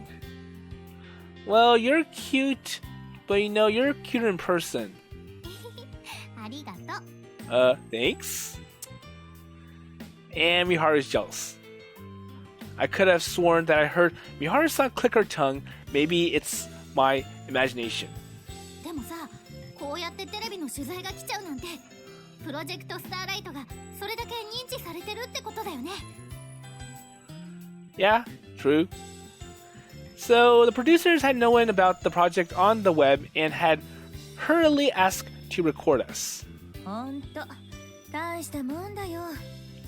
Well, you're cute, but you're cuter in person. ありがとう。 Thanks? And Miharu's jealous. I could have sworn that I heard Miharu-san click her tongue. Maybe it's my imagination. でもさ、こうやってテレビの取材が来ちゃうなんて、プロジェクトスターライトがそれだけ認知されてるってことだよね。 Yeah, true. So the producers had known about the project on the web and had hurriedly asked to record us. ほんと、大したもんだよ。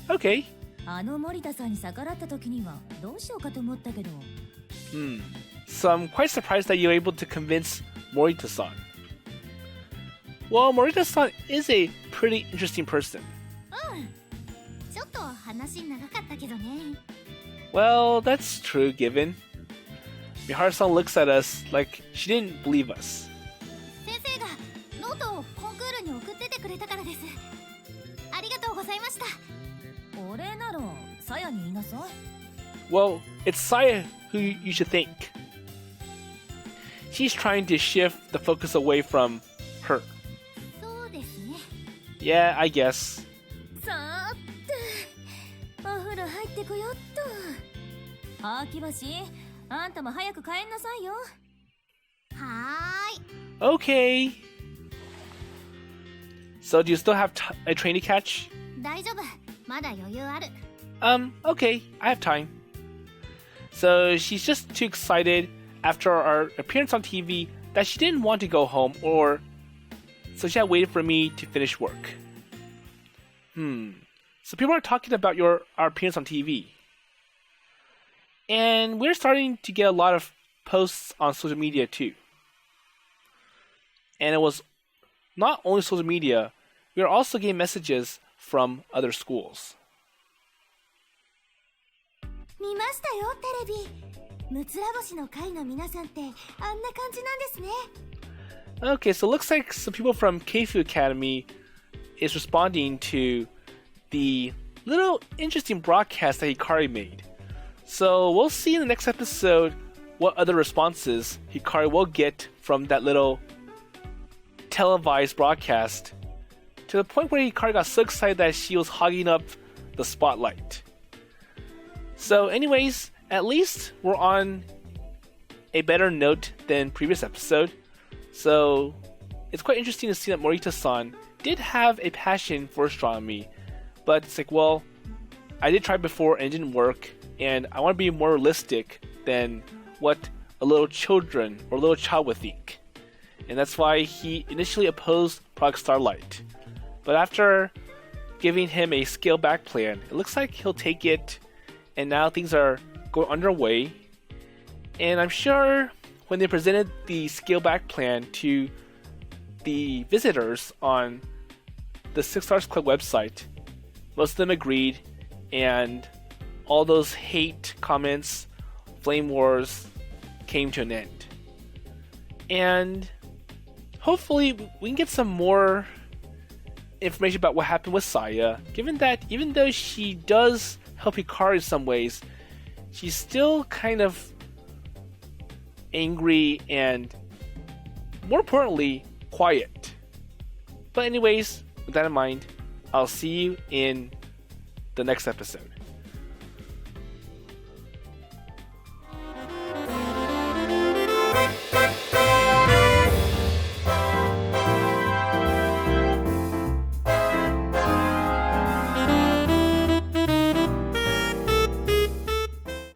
Okay. 森田さんに逆らった時にはどうしようかと思ったけど。So I'm quite surprised that you're able to convince Morita-san. Well, Morita-san is a pretty interesting person. ちょっと話長かったけどね。 Well, that's true given. Miharu-san looks at us like she didn't believe us. 先生がノートをコンクールに送っててくれたからです。ありがとうございました。お礼ならさやに言いなさい。 Well, it's Saya who you should thank. She's trying to shift the focus away from her. そうですね。 Yeah, I guess. さーってお風呂入ってこよっと。秋橋、あんたも早く帰んなさいよ。はーい。 Okay. So do you still have a train to catch? 大丈夫。まだ余裕ある。Okay, I have time. So she's just too excited after our appearance on TV that she didn't want to go home, so she had waited for me to finish work. So people are talking about our appearance on TV. And we're starting to get a lot of posts on social media too. And it was not only social media, we are also getting messages from other schools. 見ましたよ、テレビ。むつら星の会の皆さんってあんな感じなんですね。 Okay, so it looks like some people from Keifu Academy is responding to the little interesting broadcast that Hikari made. So we'll see in the next episode what other responses Hikari will get from that little televised broadcast, to the point where Hikari got so excited that she was hogging up the spotlight. So anyways, at least we're on a better note than previous episode. So it's quite interesting to see that Morita-san did have a passion for astronomy, but it's like, well, I did try before and it didn't work, and I want to be more realistic than what a little child would think. And that's why he initially opposed Project Starlight. But after giving him a scale back plan, it looks like he'll take it, and now things are going underway. And I'm sure when they presented the scale back plan to the visitors on the Six Stars Club website, most of them agreed, and all those hate comments, flame wars, came to an end. And hopefully we can get some more information about what happened with Saya, given that even though she does help Hikari in some ways, she's still kind of angry and, more importantly, quiet. But anyways, with that in mind, I'll see you in the next episode.